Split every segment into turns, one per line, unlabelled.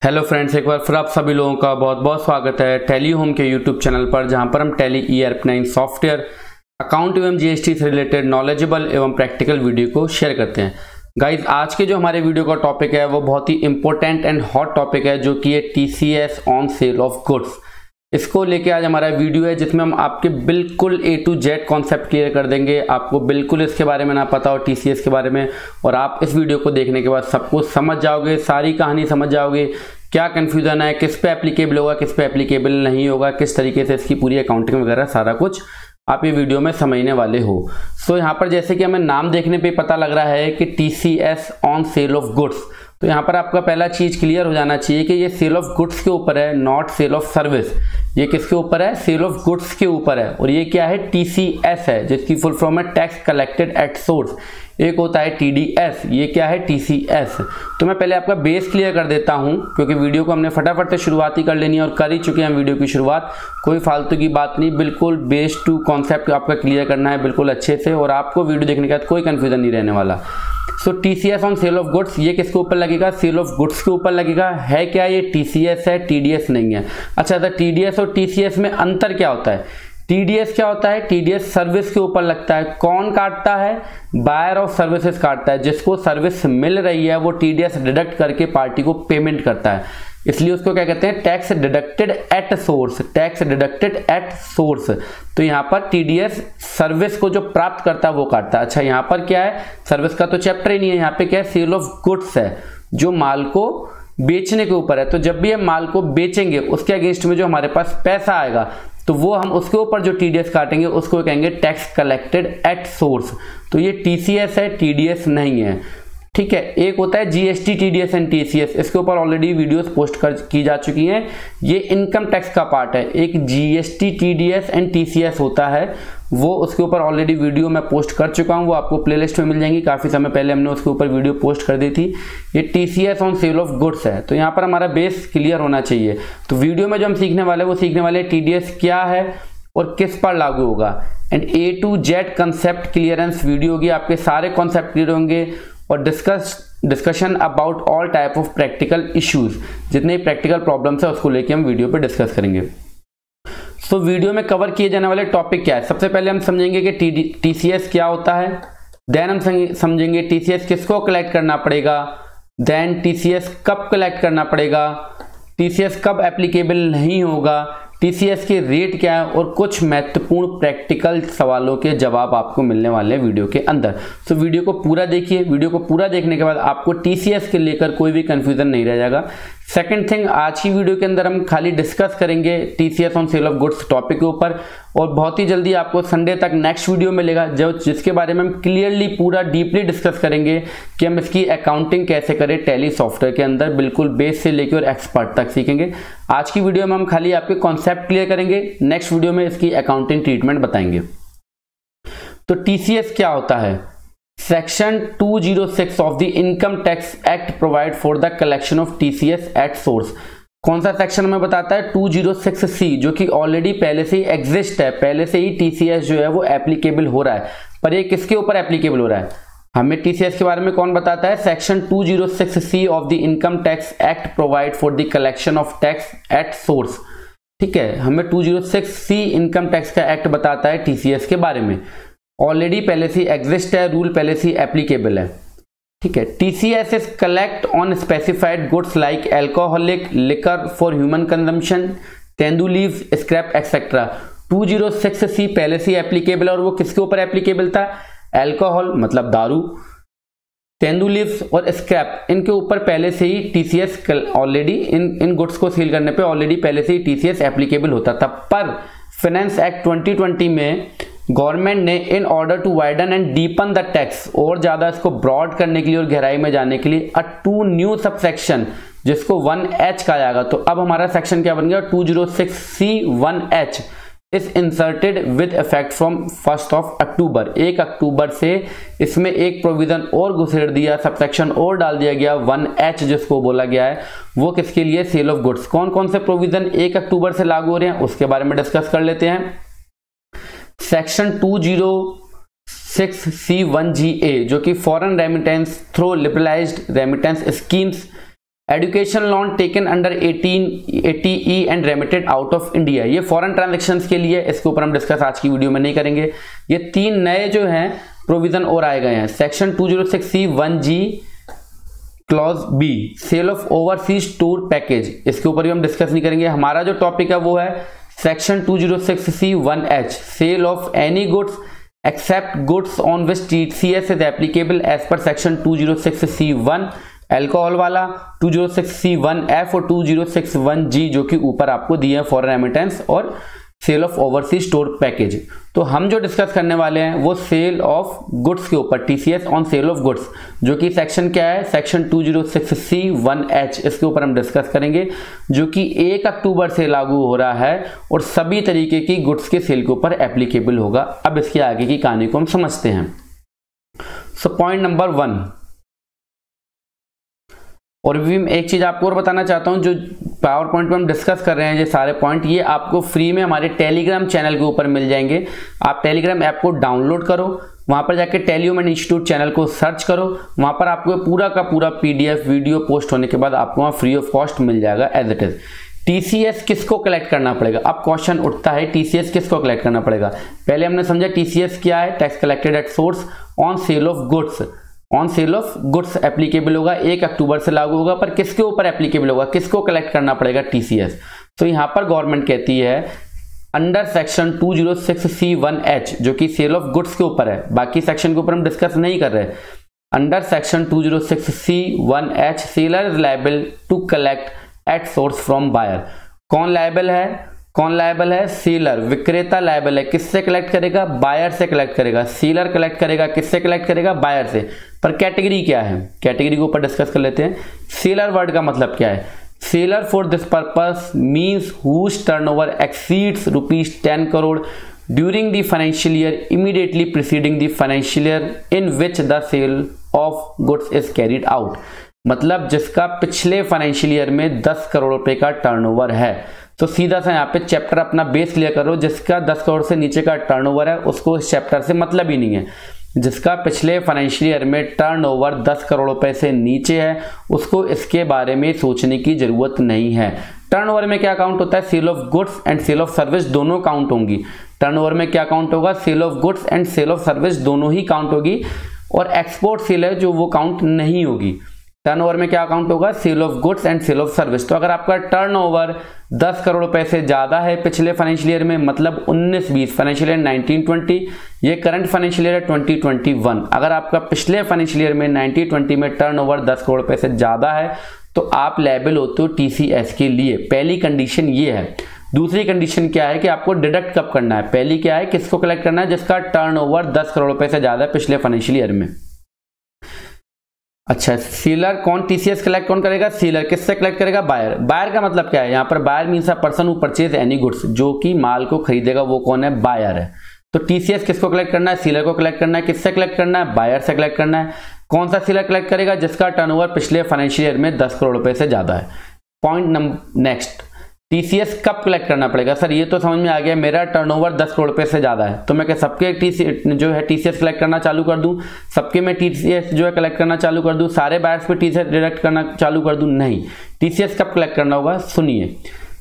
Hello friends, एक बार फिर आप सभी लोगों का बहुत बहुत स्वागत है टैली होम के यूट्यूब चैनल पर, जहां पर हम टैली ERP9 सॉफ्टवेयर अकाउंट एवं GST से रिलेटेड नॉलेजेबल एवं प्रैक्टिकल वीडियो को शेयर करते हैं। गाइज, आज के जो हमारे वीडियो का टॉपिक है वो बहुत ही इंपॉर्टेंट एंड हॉट टॉपिक है, जो कि है TCS on sale of goods. इसको लेके आज हमारा वीडियो है, जिसमें हम आपके बिल्कुल A to Z concept clear कर देंगे। आपको बिल्कुल इसके बारे में ना पता हो TCS के बारे में, और आप इस वीडियो को देखने के बाद सब कुछ समझ जाओगे, सारी कहानी समझ जाओगे, क्या कंफ्यूजन है, किस पे एप्लीकेबल होगा, किस पे एप्लीकेबल नहीं होगा, किस तरीके से इसकी पूरी अकाउंटिंग वगैरह सारा कुछ आप ये वीडियो में समझने वाले हो। सो यहाँ पर जैसे कि हमें नाम देखने पे पता लग रहा है कि TCS on sale of goods, तो यहाँ पर आपका पहला चीज क्लियर हो जाना चाहिए कि ये सेल ऑफ गुड्स के ऊपर है, नॉट सेल ऑफ सर्विस। ये किसके ऊपर है? सेल ऑफ गुड्स के ऊपर है। और ये क्या है? TCS है, जिसकी फुल फॉर्म है टैक्स कलेक्टेड एट सोर्स। एक होता है TDS, ये क्या है? TCS। तो मैं पहले आपका बेस क्लियर कर देता हूं, क्योंकि वीडियो को हमने फटाफट से शुरुआत ही कर लेनी है और कर ही चुके हैं वीडियो की शुरुआत। कोई फालतू की बात नहीं, बिल्कुल बेस टू कॉन्सेप्ट आपका क्लियर करना है बिल्कुल अच्छे से, और आपको वीडियो देखने के बाद कोई कंफ्यूजन नहीं रहने वाला। सो TCS on sale of goods, ये किसके ऊपर लगेगा? सेल ऑफ गुड्स के ऊपर लगेगा। है क्या ये? TCS है, TDS नहीं है। अच्छा, तो TDS और TCS में अंतर क्या होता है? TDS क्या होता है? TDS सर्विस के ऊपर लगता है। कौन काटता है? बायर ऑफ सर्विसेज काटता है। जिसको सर्विस मिल रही है वो TDS डिडक्ट करके पार्टी को पेमेंट करता है, इसलिए उसको क्या कहते हैं? Tax deducted at source. Tax deducted at source. तो यहाँ पर TDS सर्विस को जो प्राप्त करता है वो काटता है। अच्छा, यहाँ पर क्या है? सर्विस का तो चैप्टर ही नहीं है, यहाँ पे क्या है? सेल ऑफ गुड्स है, जो माल को बेचने के ऊपर है। तो जब भी हम माल को बेचेंगे, उसके अगेंस्ट में जो हमारे पास पैसा आएगा, तो वो हम उसके ऊपर जो TDS काटेंगे उसको कहेंगे टैक्स कलेक्टेड एट सोर्स। तो ये TCS है, TDS नहीं है। ठीक है। एक होता है GST, TDS एंड TCS। इसके ऊपर ऑलरेडी वीडियोस पोस्ट की जा चुकी हैं। ये इनकम टैक्स का पार्ट है। एक GST, TDS एंड TCS होता है, वो उसके ऊपर ऑलरेडी वीडियो मैं पोस्ट कर चुका हूं, वो आपको प्लेलिस्ट में मिल जाएंगी। काफी समय पहले हमने उसके ऊपर वीडियो पोस्ट कर दी थी। ये TCS on sale of goods है। तो यहाँ पर हमारा बेस क्लियर होना चाहिए। तो वीडियो में जो हम सीखने वाले हैं वो सीखने वाले TDS क्या है और किस पर लागू होगा, and A to Z concept clearance video होगी। आपके सारे कॉन्सेप्ट क्लियर होंगे और discussion about all type of practical issues. जितने प्रैक्टिकल प्रॉब्लम्स है उसको लेके हम वीडियो पे डिस्कस करेंगे। सो वीडियो में कवर किए जाने वाले टॉपिक क्या है? सबसे पहले हम समझेंगे कि TCS क्या होता है, देन हम समझेंगे TCS किसको कलेक्ट करना पड़ेगा, देन TCS कब कलेक्ट करना पड़ेगा, TCS कब एप्लीकेबल नहीं होगा, TCS के रेट क्या है, और कुछ महत्वपूर्ण प्रैक्टिकल सवालों के जवाब आपको मिलने वाले हैं वीडियो के अंदर। तो वीडियो को पूरा देखिए। वीडियो को पूरा देखने के बाद आपको TCS के लेकर कोई भी कंफ्यूजन नहीं रह जाएगा। सेकंड थिंग, आज की वीडियो के अंदर हम खाली डिस्कस करेंगे TCS on sale of goods topic के ऊपर, और बहुत ही जल्दी आपको संडे तक नेक्स्ट वीडियो मिलेगा जिसके बारे में हम क्लियरली पूरा डीपली डिस्कस करेंगे कि हम इसकी अकाउंटिंग कैसे करें टैली सॉफ्टवेयर के अंदर, बिल्कुल बेस से लेकर और एक्सपर्ट तक सीखेंगे। आज की वीडियो में हम खाली आपके कॉन्सेप्ट क्लियर करेंगे, नेक्स्ट वीडियो में इसकी अकाउंटिंग ट्रीटमेंट बताएंगे। तो TCS क्या होता है? Section 206 of the income tax act provide for the collection of TCS at source. कौन सा सेक्शन में बताता है? 206C, जो कि ऑलरेडी पहले से ही एग्जिस्ट है, पहले से ही TCS जो है वो एप्लीकेबल हो रहा है। पर ये किसके ऊपर एप्लीकेबल हो रहा है? हमें TCS के बारे में कौन बताता है? Section 206C of the income tax act provide for the collection of tax at source. ठीक है, हमें 206C इनकम टैक्स का एक्ट बताता है TCS के बारे में। ऑलरेडी पहले से एग्जिस्ट है, रूल पहले से एप्लीकेबल है। ठीक है। TCS is collect on specified goods like alcoholic liquor for human consumption, tendu leaves, scrap etcetera. 206C पहले से एप्लीकेबल है, और वो किसके ऊपर एप्लीकेबल था? एल्कोहल मतलब दारू, तेंदू लीव्स और स्क्रैप, इनके ऊपर पहले से ही TCS ऑलरेडी इन गुड्स को सील करने पे ऑलरेडी पहले से ही TCS एप्लीकेबल होता था। पर फाइनेंस एक्ट 2020 में गवर्नमेंट ने in order to widen and deepen the tax, और ज्यादा इसको ब्रॉड करने के लिए और गहराई में जाने के लिए, 2 न्यू सबसेक्शन जिसको 1H कहा जाएगा। तो अब हमारा सेक्शन क्या बन गया? 206C1H is inserted with effect from 1 October. 1 अक्टूबर से इसमें एक प्रोविजन और घुसेड़ दिया, सबसेक्शन और डाल दिया गया, 1H जिसको बोला गया है। वो किसके लिए? Sale of goods. कौन कौन से प्रोविजन 1 अक्टूबर से लागू हो रहे हैं उसके बारे में डिस्कस कर लेते हैं। सेक्शन 206C1GA, जो कि foreign remittance through liberalised remittance schemes education loan taken under 1880E and remitted out of India, ये फॉरेन ट्रांजैक्शंस के लिए, इसके ऊपर हम डिस्कस आज की वीडियो में नहीं करेंगे। ये 3 नए जो हैं प्रोविजन और आए गए हैं। Section 206C 1G clause B, sale of overseas tour package, इसके ऊपर भी हम डिस्कस नहीं करेंगे। हमारा जो टॉपिक है वो है section 206C 1H, sale of any goods except goods on which TCS is applicable as per section 206C 1 alcohol वाला, 206C 1F और 206C जो कि ऊपर आपको दिए हैं फॉरेन रेमिटेंस और sale of overseas store package. तो हम जो डिस्कस करने वाले हैं वो सेल ऑफ गुड्स के ऊपर, TCS on sale of goods, जो कि सेक्शन क्या है, सेक्शन 206C 1H, इसके ऊपर हम डिस्कस करेंगे, जो कि 1 अक्टूबर से लागू हो रहा है और सभी तरीके की गुड्स के सेल के ऊपर एप्लीकेबल होगा। अब इसके आगे की कहानी को हम समझते हैं। सो पॉइंट नंबर 1, और भी एक चीज आपको और बताना चाहता हूं, जो पावर पॉइंट में हम डिस्कस कर रहे हैं ये सारे पॉइंट, ये आपको फ्री में हमारे टेलीग्राम चैनल के ऊपर मिल जाएंगे। आप टेलीग्राम ऐप को डाउनलोड करो, वहां पर जाके टेली ह्यूमन इंस्टीट्यूट चैनल को सर्च करो, वहां पर आपको पूरा का पूरा PDF वीडियो पोस्ट होने के बाद आपको वहां फ्री ऑफ कॉस्ट मिल जाएगा एज इट इज। TCS किसको कलेक्ट करना पड़ेगा? अब क्वेश्चन उठता है TCS किसको कलेक्ट करना पड़ेगा। पहले हमने समझा TCS क्या है, tax collected at source on sale of goods, on sale of goods applicable होगा, 1 अक्टूबर से लागू होगा, पर किसके ऊपर एप्लीकेबल होगा, किसको कलेक्ट करना पड़ेगा, TCS। तो यहां पर गवर्नमेंट कहती है अंडर सेक्शन 206C 1H, जो कि सेल ऑफ गुड्स के ऊपर है, बाकी सेक्शन के ऊपर हम डिस्कस नहीं कर रहे। Under section 206C 1H seller is liable to collect at source from buyer. कौन लायबल है? कौन लायबल है? सेलर, विक्रेता लायबल है। किससे कलेक्ट करेगा? बायर से कलेक्ट करेगा। सेलर कलेक्ट करेगा, किससे कलेक्ट करेगा? बायर से। पर कैटेगरी क्या है, कैटेगरी के ऊपर डिस्कस कर लेते हैं। सेलर वर्ड का मतलब क्या है? Seller for this purpose means whose turnover exceeds ₹10 crore during the financial year immediately preceding the financial year in which the sale of goods is carried out. मतलब जिसका पिछले फाइनेंशियल ईयर में 10 करोड़ रुपए का टर्नओवर है। तो सीधा सा यहाँ पे चैप्टर अपना बेस क्लियर करो, जिसका 10 करोड़ से नीचे का टर्नओवर है उसको इस चैप्टर से मतलब ही नहीं है। जिसका पिछले फाइनेंशियल ईयर में टर्नओवर 10 करोड़ रुपए से नीचे है उसको इसके बारे में सोचने की जरूरत नहीं है। टर्नओवर में क्या काउंट होता है? Sale of goods and sale of service दोनों काउंट होंगी। टर्नओवर में क्या काउंट होगा? Sale of goods and sale of service दोनों ही काउंट होगी, और एक्सपोर्ट सेल है जो वो काउंट नहीं होगी। टर्नओवर में क्या काउंट होगा? Sale of goods and sale of service. तो अगर आपका टर्नओवर 10 करोड़ रुपए से ज्यादा है पिछले फाइनेंशियल ईयर में, मतलब 19-20 फाइनेंशियल ईयर 19-20, ये करंट फाइनेंशियल ईयर 2021, अगर आपका पिछले फाइनेंशियल ईयर में 19-20 में टर्नओवर 10 करोड़ रुपए से ज्यादा है तो आप लायबल होते हो TCS के लिए। पहली कंडीशन ये है। दूसरी कंडीशन क्या है कि आपको डिडक्ट कब करना है? पहली क्या है, किसको कलेक्ट करना है? जिसका टर्नओवर 10 करोड़ रुपए से ज्यादा है पिछले फाइनेंशियल ईयर में। अच्छा, सेलर कौन? TCS कलेक्ट कौन करेगा? सेलर। किससे कलेक्ट करेगा? बायर। बायर का मतलब क्या है? यहाँ पर buyer means a person who purchase any goods, जो कि माल को खरीदेगा वो कौन है? बायर है। तो TCS किसको कलेक्ट करना है? सेलर को कलेक्ट करना है। किससे कलेक्ट करना है? बायर से कलेक्ट करना है। कौन सा सेलर कलेक्ट करेगा? जिसका टर्नओवर पिछले फाइनेंशियल ईयर में 10 करोड़ रुपए से ज्यादा है। पॉइंट नंबर नेक्स्ट, TCS कब कलेक्ट करना पड़ेगा? सर ये तो समझ में आ गया, मेरा टर्नओवर 10 करोड़ रुपए से ज्यादा है तो मैं क्या सबके जो है TCS कलेक्ट करना चालू कर दूं? सबके मैं TCS जो है कलेक्ट करना चालू कर दूं? सारे बायर्स पे TCS डिडक्ट करना चालू कर दूं? नहीं। TCS कब कलेक्ट करना होगा? सुनिए,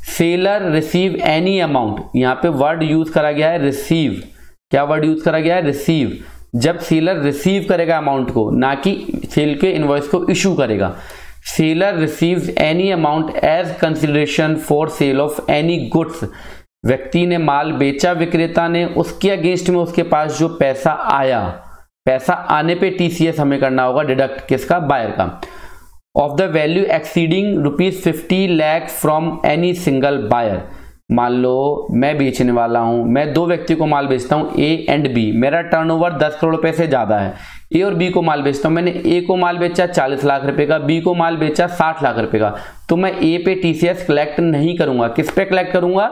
सेलर रिसीव एनी अमाउंट, यहाँ पे वर्ड यूज करा गया है रिसीव। क्या वर्ड यूज करा गया है? रिसीव। जब सेलर रिसीव करेगा अमाउंट को, ना कि सेल के इनवॉइस को इशू करेगा। Seller receives any amount as consideration for sale of any goods. व्यक्ति ने माल बेचा, विक्रेता ने, उसके अगेंस्ट में उसके पास जो पैसा आया, पैसा आने पे TCS हमें करना होगा डिडक्ट। किसका? बायर का। Of the value exceeding ₹50 lakh from any single buyer. मान लो मैं बेचने वाला हूं, मैं 2 व्यक्ति को माल बेचता हूं, A एंड B, मेरा टर्नओवर 10 करोड़ रुपए से ज्यादा है। A और B को माल बेचता हूं, मैंने A को माल बेचा 40 लाख रुपए का, B को माल बेचा 60 लाख रुपए का, तो मैं A पे TCS कलेक्ट नहीं करूंगा। किस पे कलेक्ट करूंगा?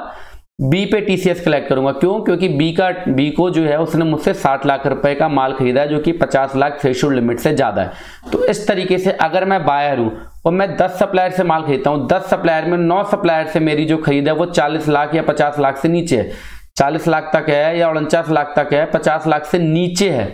B पे TCS कलेक्ट करूंगा। क्यों? क्योंकि B को जो है उसने मुझसे 60 लाख रुपए का माल खरीदा है, जो कि 50 लाख थ्रेशोल्ड लिमिट से ज्यादा है। तो इस तरीके से अगर मैं बायर हूं और मैं 10 सप्लायर से माल खरीदता हूं, 10 सप्लायर में 9 सप्लायर से मेरी जो खरीद है वो 40 लाख या 50 लाख से नीचे है, 40 लाख तक है या 49 लाख तक है, 50 लाख से नीचे है,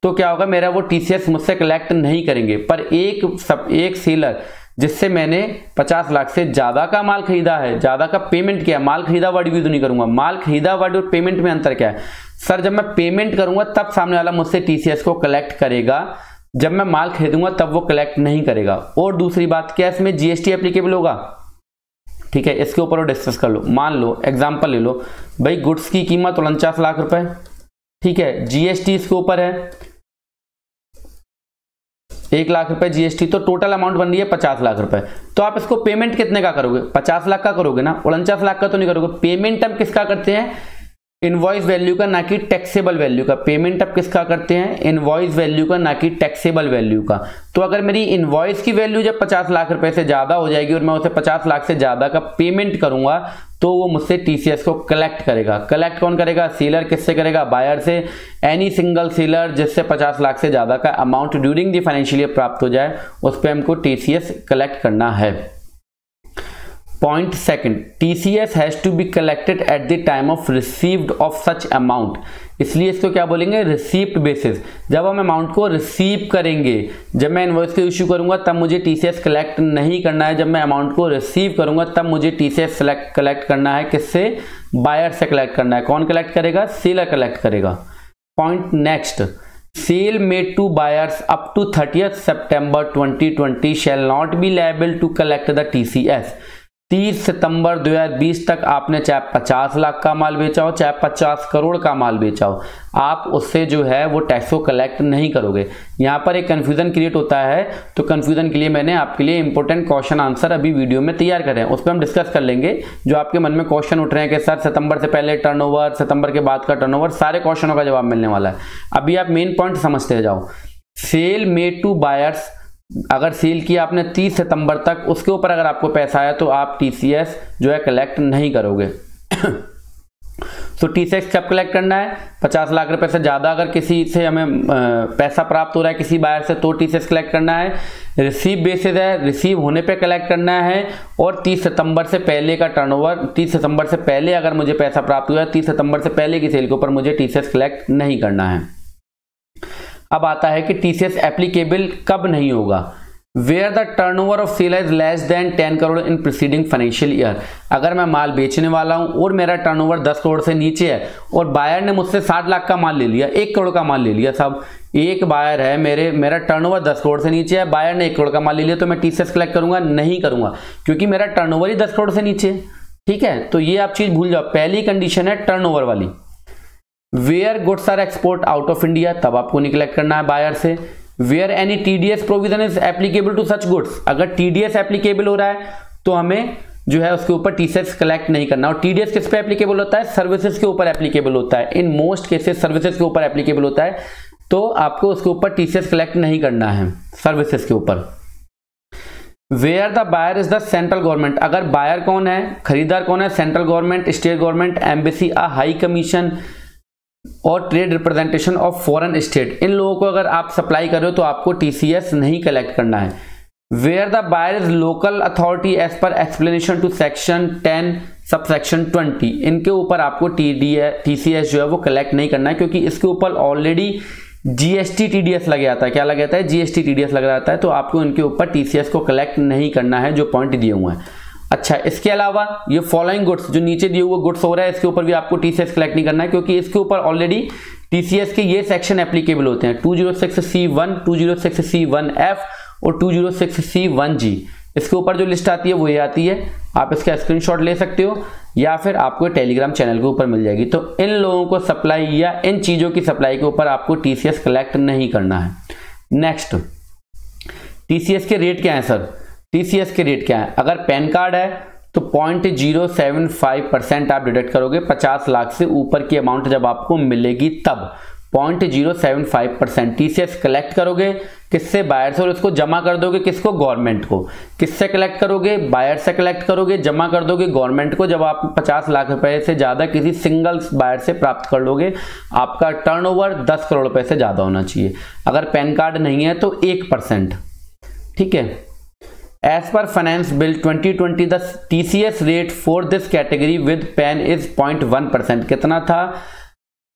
तो क्या होगा? मेरा वो TCS मुझसे कलेक्ट नहीं करेंगे। पर एक सेलर जिससे मैंने 50 लाख से ज्यादा का माल खरीदा है, ज्यादा का पेमेंट किया। माल खरीदा वर्ड यूज नहीं करूंगा। माल खरीदा वर्ड और पेमेंट में अंतर क्या है? सर जब मैं पेमेंट करूंगा तब सामने वाला मुझसे टीसीएस को कलेक्ट करेगा, जब मैं माल खरीदूंगा तब वो कलेक्ट नहीं करेगा। और दूसरी बात क्या, इसमें जीएसटी एप्लीकेबल होगा। ठीक है, इसके ऊपर डिस्कस कर लो। मान लो एग्जांपल ले लो भाई, गुड्स की कीमत 49 लाख रुपए, ठीक है, जीएसटी इसके ऊपर है 1 लाख रुपए जीएसटी, तो टोटल अमाउंट बन रही है 50 लाख रुपए। तो आप इसको पेमेंट कितने का करोगे? 50 लाख का करोगे ना, 49 लाख का तो नहीं करोगे। पेमेंट हम किसका करते हैं? इनवॉइस वैल्यू का, ना कि टैक्सेबल वैल्यू का। पेमेंट अब किसका करते हैं? इनवॉइस वैल्यू का, ना कि टैक्सेबल वैल्यू का। तो अगर मेरी इनवॉइस की वैल्यू जब 50 लाख रुपए से ज्यादा हो जाएगी और मैं उसे 50 लाख से ज्यादा का पेमेंट करूंगा तो वो मुझसे टीसीएस को कलेक्ट करेगा। कलेक्ट कौन करेगा? सेलर। किससे करेगा? बायर से। एनी सिंगल सेलर जिससे 50 लाख से ज्यादा का amount during the financial year प्राप्त हो जाए, उस पर हमको टीसीएस कलेक्ट करना है। Point second, TCS has to be collected at the time of received of such amount. इसलिए इसको क्या बोलेंगे? Receipt basis. जब हम अमाउंट को रिसीव करेंगे, जब मैं इनवॉइस को इश्यू करूंगा तब मुझे टीसीएस कलेक्ट नहीं करना है। जब मैं अमाउंट को रिसीव करूंगा तब मुझे टीसीएस कलेक्ट करना है। किससे? बायर से कलेक्ट करना है। कौन कलेक्ट करेगा? सेलर कलेक्ट करेगा। Point next, sale made to buyers up to 30 September 2020 shall not be liable to collect the TCS. 30 सितंबर 2020 तक आपने चाहे 50 लाख का माल बेचा हो, चाहे 50 करोड़ का माल बेचा हो, आप उससे जो है वो टैक्स को कलेक्ट नहीं करोगे। यहाँ पर एक कंफ्यूजन क्रिएट होता है, तो कंफ्यूजन के लिए मैंने आपके लिए इंपॉर्टेंट क्वेश्चन आंसर अभी वीडियो में तैयार करे हैं, उस पर हम डिस्कस कर लेंगे। जो आपके मन में क्वेश्चन उठ रहे हैं कि सर सितंबर से पहले टर्नओवर, सितंबर के बाद का टर्नओवर, सारे क्वेश्चनों का जवाब मिलने वाला है। अभी आप मेन पॉइंट समझते जाओ। सेल मेड टू बायर्स, अगर सेल किया आपने 30 सितंबर तक, उसके ऊपर अगर आपको पैसा आया तो आप टीसीएस जो है कलेक्ट नहीं करोगे। तो टीसीएस कब कलेक्ट करना है? 50 लाख रुपए से ज्यादा अगर किसी से हमें पैसा प्राप्त हो रहा है किसी बायर से, तो टीसीएस कलेक्ट करना है। रिसीव बेसिस है, रिसीव होने पे कलेक्ट करना है। और 30 सितंबर से पहले का टर्नओवर, 30 सितंबर से पहले अगर मुझे पैसा प्राप्त हुआ है, 30 सितंबर से पहले की सेल के ऊपर मुझे टीसीएस कलेक्ट नहीं करना है। अब आता है कि टीसीएस एप्लीकेबल कब नहीं होगा? Where the turnover of sale is less than 10 crore in preceding financial year. अगर मैं माल बेचने वाला हूं और मेरा टर्नओवर 10 करोड़ से नीचे है और बायर ने मुझसे 60 लाख का माल ले लिया, 1 करोड़ का माल ले लिया। सब एक बायर है, मेरा टर्नओवर 10 करोड़ से नीचे है, बायर ने 1 करोड़ का माल ले लिया, तो मैं टीसीएस कलेक्ट करूंगा? नहीं करूंगा, क्योंकि मेरा टर्नओवर ही 10 करोड़ से नीचे। ठीक है, तो ये आप चीज भूल जाओ। पहली कंडीशन है टर्नओवर वाली। Where goods are export out of India, तब आपको नहीं कलेक्ट करना है बायर से। Where any TDS provision is applicable to such goods, अगर टीडीएस एप्लीकेबल हो रहा है तो हमें जो है उसके ऊपर टीसीएस कलेक्ट नहीं करना। और टीडीएस किस पे एप्लीकेबल होता है? सर्विसेज के ऊपर एप्लीकेबल होता है। इन मोस्ट केसेस सर्विसेज के ऊपर एप्लीकेबल होता है, तो आपको उसके ऊपर टीसीएस कलेक्ट नहीं करना है सर्विसेज के ऊपर। Where the buyer is the central government, अगर बायर कौन है, खरीदार कौन है? Central government, state government, embassy, a high commission और trade representation of foreign state, इन लोगों को अगर आप सप्लाई कर रहे हो तो आपको टीसीएस नहीं कलेक्ट करना है। Where the buyer is local authority as per explanation to section 10 subsection 20, इनके ऊपर आपको टीसीएस जो है वो कलेक्ट नहीं करना है, क्योंकि इसके ऊपर ऑलरेडी जीएसटी टीडीएस लग जाता है। क्या लग जाता है? जीएसटी टीडीएस लग जाता है, तो आपको इनके ऊपर टीसीएस को कलेक्ट नहीं करना है, जो पॉइंट दिए हुए हैं। अच्छा, इसके अलावा ये फॉलोइंग गुड्स जो नीचे दिए हुए गुड्स हो रहा है, इसके ऊपर भी आपको टीसीएस कलेक्ट नहीं करना है, क्योंकि इसके ऊपर ऑलरेडी टीसीएस के ये सेक्शन एप्लीकेबल होते हैं, 206C1, 206C1F और 206C1G। इसके ऊपर जो लिस्ट आती है वो ये आती है, आप इसका स्क्रीनशॉट ले सकते हो या फिर आपको टेलीग्राम चैनल के ऊपर मिल जाएगी। तो इन लोगों को सप्लाई या इन चीजों की सप्लाई के ऊपर आपको टीसीएस कलेक्ट नहीं करना है। नेक्स्ट, टीसीएस के रेट क्या है सर? टीसीएस के रेट क्या है? अगर पैन कार्ड है तो 0.075% आप डिडक्ट करोगे 50 लाख से ऊपर की अमाउंट जब आपको मिलेगी, तब 0.075% टीसीएस कलेक्ट करोगे। किससे? बायर से, और इसको जमा कर दोगे किसको? गवर्नमेंट को। किससे कलेक्ट करोगे? बायर से कलेक्ट करोगे, जमा कर दोगे गवर्नमेंट को। जब आप 50 लाख रुपए से ज्यादा किसी सिंगल बायर से प्राप्त कर लोगे, आपका टर्नओवर 10 करोड़ रुपए से ज्यादा होना चाहिए। अगर पैन कार्ड नहीं है तो 1%। ठीक है, as per finance bill 2020 the TCS rate for this category with PAN is 0.1%। कितना था?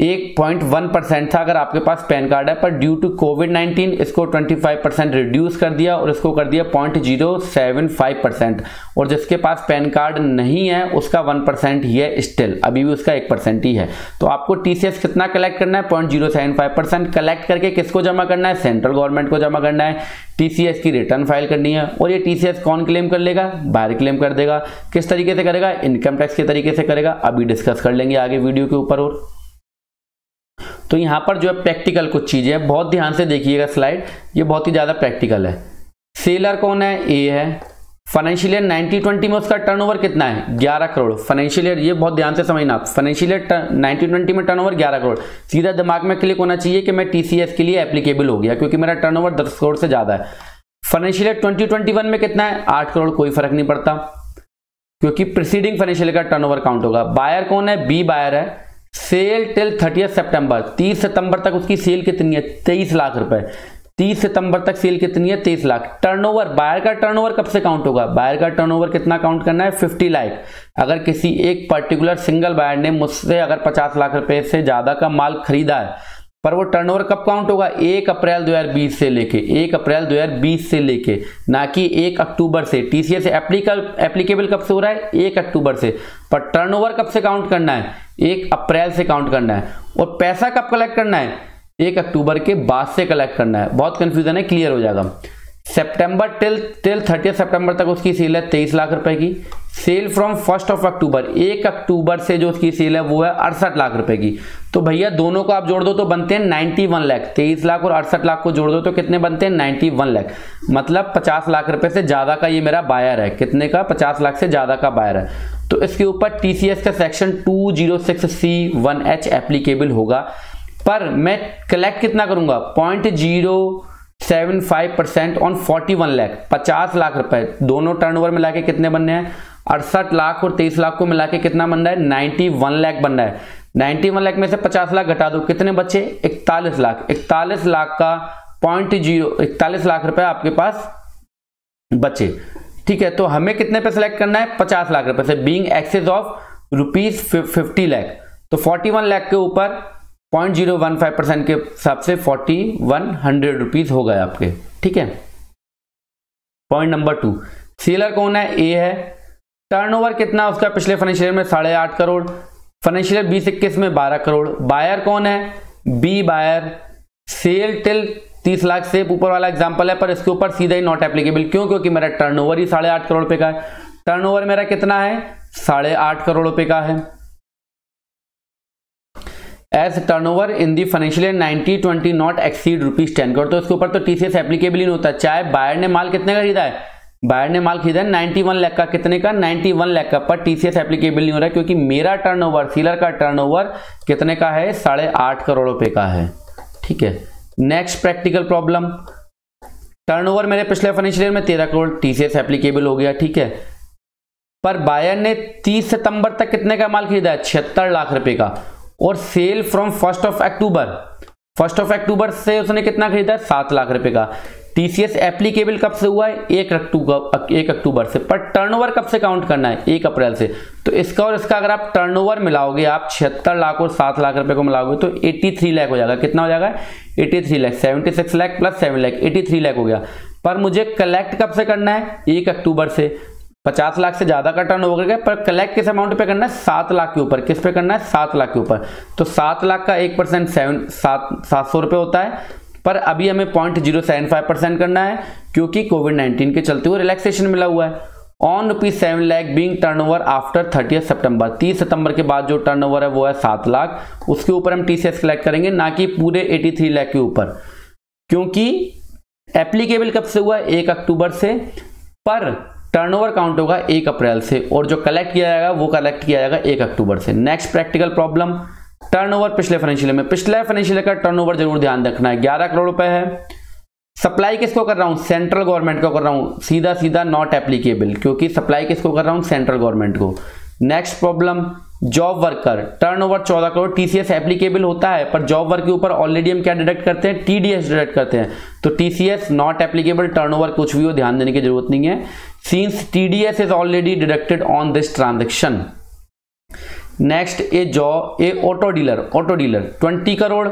1.1% था अगर आपके पास पैन कार्ड है, पर ड्यू टू कोविड-19 इसको 25% रिड्यूस कर दिया और इसको कर दिया 0.075%। और जिसके पास पैन कार्ड नहीं है उसका 1% ही है, स्टिल अभी भी उसका 1% ही है। तो आपको टीसीएस कितना कलेक्ट करना है? 0.075% कलेक्ट करके किसको जमा करना है? सेंट्रल गवर्नमेंट को जमा करना है। टीसीएस की रिटर्न फाइल करनी है और ये टीसीएस कौन क्लेम कर लेगा? बायर क्लेम कर देगा। किस तरीके से करेगा? इनकम टैक्स के तरीके से करेगा। अभी डिस्कस कर लेंगे आगे वीडियो के ऊपर। और तो यहां पर जो है प्रैक्टिकल कुछ चीजें हैं, बहुत ध्यान से देखिएगा स्लाइड, ये बहुत ही ज्यादा प्रैक्टिकल है। सेलर कौन है? ए है। फाइनेंशियल ईयर 90-20 में उसका टर्नओवर कितना है? 11 करोड़। फाइनेंशियल ईयर, ये बहुत ध्यान से समझना आप, फाइनेंशियल ईयर 90-20 में टर्नओवर 11 करोड़। सीधा दिमाग में क्लिक होना चाहिए कि मैं टीसीएस के लिए एप्लीकेबल हो गया क्योंकि मेरा टर्नओवर 10 करोड़ से ज्यादा है। फाइनेंशियल ईयर 2021 में कितना है? 8 करोड़। कोई फर्क नहीं पड़ता क्योंकि प्रीसीडिंग फाइनेंशियल ईयर का टर्नओवर काउंट होगा। बायर कौन है? बी बायर है। सेल टिल 30 सितंबर, 30 सितंबर तक उसकी सेल कितनी है? 23 लाख रुपए। 30 सितंबर तक सेल कितनी है? 23 लाख। टर्नओवर, बायर का टर्नओवर कब से काउंट होगा? बायर का टर्नओवर कितना काउंट करना है? 50 लाख। अगर किसी एक पर्टिकुलर सिंगल बायर ने मुझसे अगर 50 लाख रुपए से ज्यादा का माल खरीदा है, पर वो टर्नओवर कब काउंट होगा? 1 अप्रैल 2020 से लेके, 1 अप्रैल 2020 से लेके, ना कि 1 अक्टूबर से। टीसीएस एप्लीकेबल कब से हो रहा है? 1 अक्टूबर से। पर टर्नओवर कब से काउंट करना है? 1 अप्रैल से काउंट करना है। और पैसा कब कलेक्ट करना है? 1 अक्टूबर के बाद से कलेक्ट करना है। बहुत कंफ्यूजन है, क्लियर हो जाएगा। सितंबर टिल 30 सितंबर तक उसकी सेल है 23 लाख रुपए की। सेल फ्रॉम 1 अक्टूबर, 1 अक्टूबर से जो उसकी सेल है वो है 68 लाख रुपए की। तो भैया दोनों को आप जोड़ दो तो बनते हैं 91 लाख। 23 लाख और 68 लाख को जोड़ दो तो कितने बनते हैं? 91 लाख। मतलब 50 लाख रुपए से ज्यादा का ये मेरा बायर है। कितने का? 50 लाख से ज्यादा का बायर है। तो इसके ऊपर टीसीएस का सेक्शन 206C1H एप्लीकेबल होगा। पर मैं कलेक्ट कितना करूंगा? 0.075% ऑन 41 लाख, 50 लाख रुपए। दोनों टर्नओवर मिला के कितने बनने हैं? 68 लाख और 23 लाख को मिला के कितना बन रहा है? 91 लाख बन रहा है। 91 लाख में से 50 लाख घटा दो, कितने बचे? 41 लाख। 41 लाख का 41 लाख रुपए आपके पास बचे। ठीक है, तो हमें कितने पे सिलेक्ट करना है? 50 लाख रुपए से, बीइंग एक्सेस ऑफ ₹50 लाख। तो 41 लाख के ऊपर 0.015% के हिसाब से 4100 रुपीज हो गए आपके। ठीक है। पॉइंट नंबर 2, सेलर कौन है? ए है। टर्नओवर कितना उसका? पिछले फाइनेंशियल ईयर में 8.5 करोड़। फाइनेंशियल ईयर 2021 में 12 करोड़। बायर कौन है? B buyer. Sale till 30 lakh से ऊपर वाला एग्जांपल है, पर इसके ऊपर सीधा ही नॉट एप्लीकेबल। क्यों? क्योंकि मेरा टर्नओवर ही 8.5 करोड़ रुपए का है। टर्नओवर मेरा कितना है? 8.5 करोड़ रुपए का है। As turnover in the financial year 90-20 not exceed ₹10 crore. तो इसके ऊपर तो टीसीएस एप्लीकेबल ही नहीं होता। चाहे बायर ने माल कितने का खरीदा है? बायर ने माल खरीदा है 91 लाख का। कितने का? 91 लाख का। पर टीसीएस एप्लीकेबल नहीं हो रहा है क्योंकि मेरा टर्नओवर, सेलर का टर्नओवर कितने का है? 8.5 करोड़ रुपए का है। ठीक है। नेक्स्ट प्रैक्टिकल प्रॉब्लम, टर्नओवर मेरे पिछले फाइनेंशियल ईयर में 13 करोड़, टीसीएस एप्लीकेबल हो गया। ठीक है। पर बायर ने 30 सितंबर तक कितने का माल खरीदा है? 76 लाख रुपए का। और सेल फ्रॉम 1 अक्टूबर से उसने कितना खरीदा है? 7 लाख रुपए का। टीसीएस एप्लीकेबल कब से हुआ है? 1 अक्टूबर से। पर टर्नओवर कब से काउंट करना है? 1 अप्रैल से। तो इसका और इसका अगर आप टर्नओवर मिलाओगे, आप 76 लाख और 7 लाख रुपए को मिलाओगे तो 83 लाख हो जाएगा। कितना हो जाएगा? 83 लाख। 76 लाख प्लस 7 लाख, 83 लाख हो गया। पर मुझे कलेक्ट कब से करना है? 1 अक्टूबर से। 50 लाख से ज्यादा का टर्नओवर गया, पर कलेक्ट किस अमाउंट पे करना है? 7 लाख के ऊपर। किस पे करना है? 7 लाख के ऊपर। तो 7 लाख का 1% 700 रुपए होता है। पर अभी हमें 0.075% करना है क्योंकि कोविड-19 के चलते हुए रिलैक्सेशन मिला हुआ है। On ₹7 lakh being turnover after 30 सितंबर, 30 सितंबर के बाद जो टर्नओवर है वो है 7 लाख। उसके ऊपर हम टीसीएस कलेक्ट करेंगे, ना कि पूरे 83 लाख के ऊपर, क्योंकि एप्लीकेबल कब से हुआ? 1 अक्टूबर से। पर टर्नओवर काउंट होगा 1 अप्रैल से और जो कलेक्ट किया जाएगा वो कलेक्ट किया जाएगा 1 अक्टूबर से। नेक्स्ट प्रैक्टिकल प्रॉब्लम, टर्नओवर पिछले फाइनेंशियल में, पिछले फाइनेंशियल का टर्नओवर जरूर ध्यान रखना है, 11 करोड़ रुपए है। सप्लाई किसको कर रहा हूं? सेंट्रल गवर्नमेंट को कर रहा हूं। सीधा सीधा नॉट एप्लीकेबल, क्योंकि सप्लाई किसको कर रहा हूं? सेंट्रल गवर्नमेंट को। Next problem, job worker, turnover 14 crore. TCS applicable होता है, पर जॉब वर्क के ऊपर ऑलरेडी हम क्या डिडक्ट करते हैं? टीडीएस डिडक्ट करते हैं। तो टीसीएस नॉट एप्लीकेबल, टर्नओवर कुछ भी हो, ध्यान देने की जरूरत नहीं है, since TDS is already deducted on this transaction. Next a auto dealer 20 crore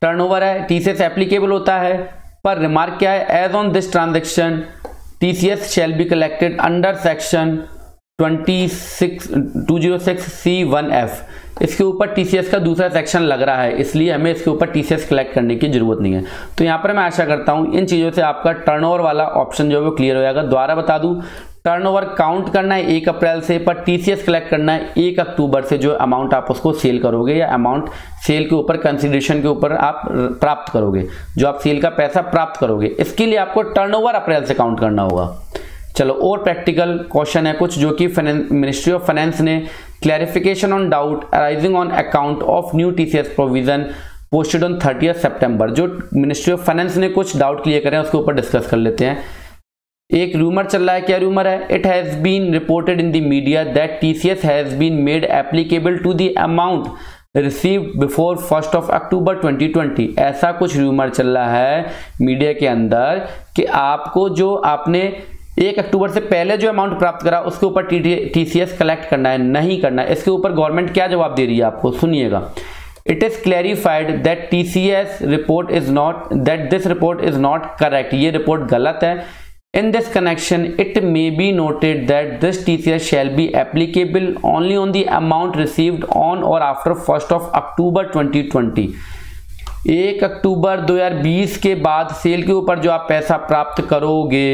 turnover है, टीसीएस एप्लीकेबल होता है, पर रिमार्क क्या है, as on this transaction TCS shall be collected under section 206C1F। इसके ऊपर टीसीएस का दूसरा सेक्शन लग रहा है, इसलिए हमें इसके ऊपर टीसीएस कलेक्ट करने की जरूरत नहीं है। तो यहाँ पर मैं आशा करता हूँ इन चीज़ों से आपका टर्नओवर वाला ऑप्शन जो है वो क्लियर हो जाएगा। दोबारा बता दूँ, टर्नओवर काउंट करना है 1 अप्रैल से, पर टीसीएस कलेक्ट करना है 1 अक्टूबर से, जो अमाउंट आप उसको सेल करोगे या अमाउंट सेल के ऊपर कंसिडरेशन के ऊपर आप प्राप्त करोगे, जो आप सेल का पैसा प्राप्त करोगे, इसके लिए आपको टर्नओवर अप्रैल से काउंट करना होगा। चलो और प्रैक्टिकल क्वेश्चन है कुछ जो कि मिनिस्ट्री ऑफ फाइनेंस ने clarification on doubt arising on account of new TCS provision posted on 30 सितंबर। जो मिनिस्ट्री ऑफ फाइनेंस ने कुछ डाउट क्लियर करें उसके ऊपर डिस्कस कर लेते हैं। एक रूमर चल रहा है, क्या रूमर है, it has been reported in the media that TCS has been made applicable to the amount received before 1 October 2020। ऐसा कुछ रूमर चल रहा है मीडिया के अंदर कि आपको जो आपने 1 अक्टूबर से पहले जो अमाउंट प्राप्त करा उसके ऊपर टीसीएस कलेक्ट करना है, नहीं करना है। इसके ऊपर गवर्नमेंट क्या जवाब दे रही है आपको, सुनिएगा। It is clarified that TCS report is not that this report is not correct. ये रिपोर्ट गलत है। In this connection, it may be noted that this TCS shall be applicable only on the amount received on or after 1 October 2020। 1 October 2020 के बाद cell के ऊपर जो आप पैसा प्राप्त करोगे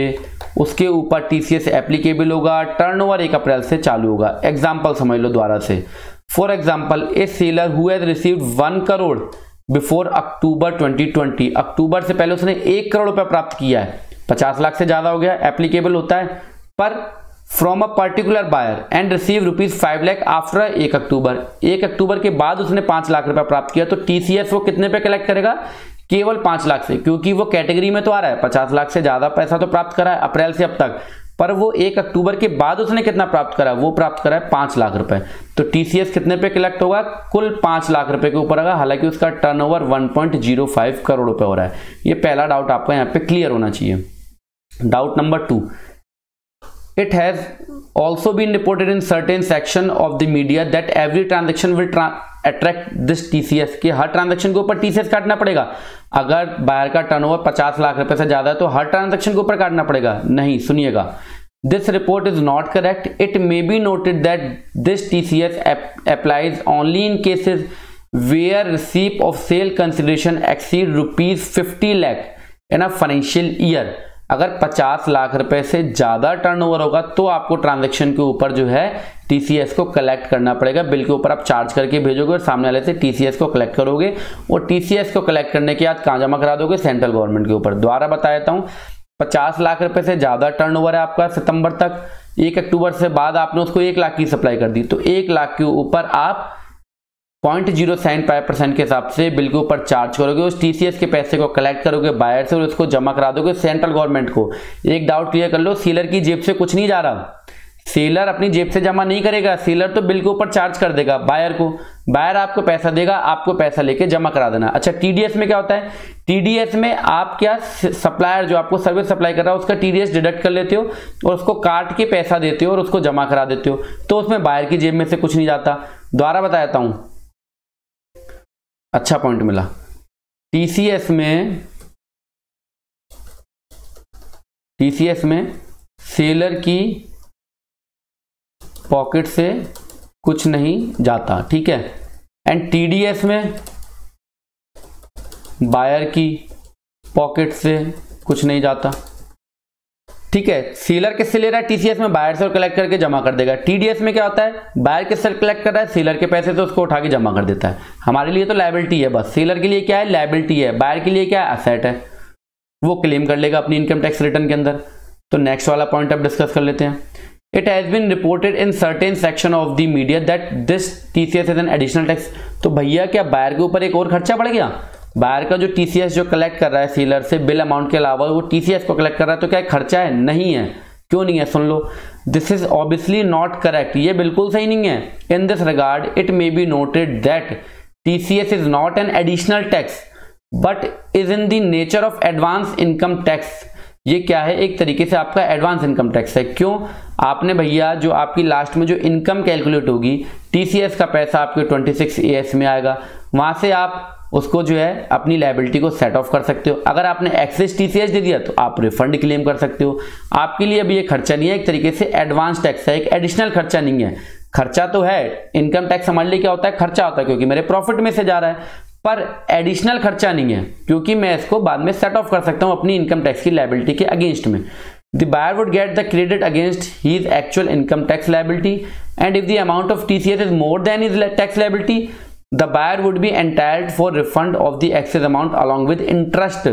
उसके ऊपर टीसीएस एप्लीकेबल होगा। टर्नओवर 1 अप्रैल से चालू होगा। एग्जाम्पल समझ लो दोबारा से। For example, a seller who has received 1 crore before October 2020। October से पहले उसने 1 करोड़ रुपया प्राप्त किया है, 50 लाख से ज्यादा हो गया, एप्लीकेबल होता है। पर from a particular buyer and receive ₹5 lakh after 1 October. 1 अक्टूबर के बाद उसने 5 लाख रुपया प्राप्त किया, तो टीसीएस वो कितने पे कलेक्ट करेगा, केवल 5 लाख से, क्योंकि वो कैटेगरी में तो आ रहा है, 50 लाख से ज्यादा पैसा तो प्राप्त करा है अप्रैल से अब तक, पर वो 1 अक्टूबर के बाद उसने कितना प्राप्त करा, वो प्राप्त करा है 5 लाख रुपए। तो टीसीएस कितने पे कलेक्ट होगा, कुल 5 लाख रुपए के ऊपर होगा, हालांकि उसका टर्नओवर 1.05 करोड़ रुपए हो रहा है। ये पहला डाउट आपका यहाँ पे क्लियर होना चाहिए। Doubt number 2, it has also been reported in certain section of the media that every transaction will attract this TCS, कि हर ट्रांजैक्शन के ऊपर टीसीएस काटना पड़ेगा। अगर बायर का टर्नओवर 50 लाख रुपए से ज्यादा है तो हर ट्रांजैक्शन के ऊपर काटना पड़ेगा, नहीं। सुनिएगा, this report is not correct. It may be noted that this TCS applies only in cases where receipt of sale consideration exceed ₹50 lakh in a financial year। अगर 50 लाख रुपए से ज्यादा टर्नओवर होगा तो आपको ट्रांजैक्शन के ऊपर जो है टीसीएस को कलेक्ट करना पड़ेगा। बिल के ऊपर आप चार्ज करके भेजोगे और सामने वाले से टीसीएस को कलेक्ट करोगे, और टीसीएस को कलेक्ट करने के बाद कहां जमा करा दोगे, सेंट्रल गवर्नमेंट के ऊपर। दोबारा बता देता हूं, 50 लाख रुपए से ज्यादा टर्नओवर है आपका सितंबर तक, 1 अक्टूबर से बाद आपने उसको 1 लाख की सप्लाई कर दी, तो 1 लाख के ऊपर आप 0.075% के हिसाब से बिल के ऊपर चार्ज करोगे, उस टीसीएस के पैसे को कलेक्ट करोगे बायर से और उसको जमा करा दोगे सेंट्रल गवर्नमेंट को। एक डाउट क्लियर कर लो, सेलर की जेब से कुछ नहीं जा रहा, सेलर अपनी जेब से जमा नहीं करेगा, सेलर तो बिल के ऊपर चार्ज कर देगा बायर को, बायर आपको पैसा देगा, आपको पैसा लेके जमा करा देना। अच्छा, टीडीएस में क्या होता है, टीडीएस में आप क्या, सप्लायर जो आपको सर्विस सप्लाई कर रहा है उसका टीडीएस डिडक्ट कर लेते हो और उसको काट के पैसा देते हो और उसको जमा करा देते हो, तो उसमें बायर की जेब में से कुछ नहीं जाता। दोबारा बता देता हूं, अच्छा पॉइंट मिला। टीसीएस में सेलर की पॉकेट से कुछ नहीं जाता, ठीक है। एंड टीडीएस में बायर की पॉकेट से कुछ नहीं जाता, ठीक है। सेलर किससे ले रहा है, टीसीएस में बायर से कलेक्ट करके जमा कर देगा। टीडीएस में क्या होता है, बायर किससे कलेक्ट कर रहा है, सेलर के पैसे, तो उसको उठा के जमा कर देता है। हमारे लिए तो लायबिलिटी है बस, सेलर के लिए क्या है, लायबिलिटी है, बायर के लिए क्या है, एसेट है, वो क्लेम कर लेगा अपनी इनकम टैक्स रिटर्न के अंदर। तो नेक्स्ट वाला पॉइंट अब डिस्कस कर लेते हैं। It has been reported in certain section of the media that this TCS is an additional tax. तो भैया क्या बायर के ऊपर एक और खर्चा बढ़ गया, बायर का जो टीसीएस जो कलेक्ट कर रहा है सेलर से बिल अमाउंट के अलावा वो टीसीएस को कलेक्ट कर रहा है, तो क्या खर्चा है, नहीं है। क्यों नहीं है, सुन लो, this is obviously not correct, ये बिल्कुल सही नहीं है। In this regard it may be noted that TCS is not an additional tax but is in the nature of advance income tax ये क्या है, एक तरीके से आपका एडवांस इनकम टैक्स है। क्यों, आपने भैया जो आपकी लास्ट में जो इनकम कैलकुलेट होगी, टीसीएस का पैसा आपके 26AS में आएगा, वहां से आप उसको जो है अपनी लायबिलिटी को सेट ऑफ कर सकते हो। अगर आपने एक्सेस टीसीएस दे दिया तो आप रिफंड क्लेम कर सकते हो। आपके लिए अभी ये खर्चा नहीं है, एक तरीके से एडवांस टैक्स है, एक एडिशनल खर्चा नहीं है। खर्चा तो है, इनकम टैक्स समझ लिए क्या होता है, खर्चा होता है क्योंकि मेरे प्रॉफिट में से जा रहा है, पर एडिशनल खर्चा नहीं है क्योंकि मैं इसको बाद में सेट ऑफ कर सकता हूं अपनी इनकम टैक्स की लायबिलिटी के अगेंस्ट में। The buyer would get the credit against his actual income tax liability, and if the amount of TCS is more than his tax liability, the buyer would be entitled for refund of the excess amount along with interest।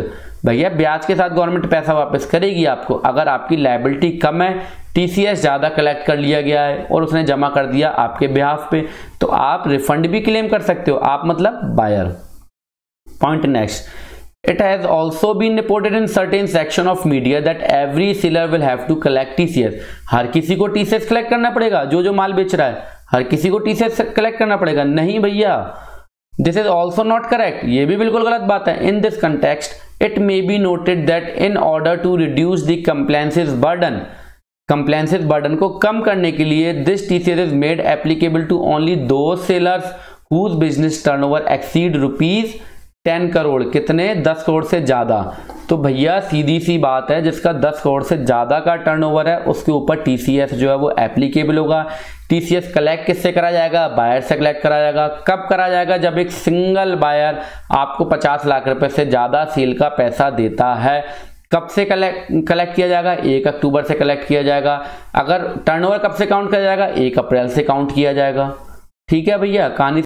भैया ब्याज के साथ government पैसा वापस करेगी आपको। अगर आपकी लायबिलिटी कम है, टीसीएस ज़्यादा कलेक्ट कर लिया गया है और उसने जमा कर दिया आपके बिहाफ पे, तो आप रिफंड भी क्लेम कर सकते हो, आप मतलब buyer. Point next, it has also been reported in certain section of media that every seller will have to collect TCS। हर किसी को TCS कलेक्ट करना पड़ेगा, जो माल बेच रहा है हर किसी को TCS कलेक्ट करना पड़ेगा। नहीं भैया, this is also not correct, ये भी बिल्कुल गलत बात है। In this context it may be noted that in order to reduce the compliances burden को कम करने के लिए this TCS is made applicable to only those sellers whose business turnover exceed ₹10 crore. कितने? 10 करोड़ से ज्यादा। तो भैया सीधी सी बात है, जिसका 10 करोड़ से ज्यादा का टर्नओवर है उसके ऊपर टीसीएस जो है वो एप्लीकेबल होगा। टीसीएस कलेक्ट किससे करा जाएगा? बायर से कलेक्ट करा जाएगा। कब करा जाएगा? जब एक सिंगल बायर आपको 50 लाख रुपए से ज्यादा सेल का पैसा देता है। कब से कलेक्ट किया जाएगा? 1 अक्टूबर से कलेक्ट किया जाएगा। अगर टर्नओवर कब से काउंट किया जाएगा? 1 अप्रैल से काउंट किया जाएगा। ठीक है भैया, कहानी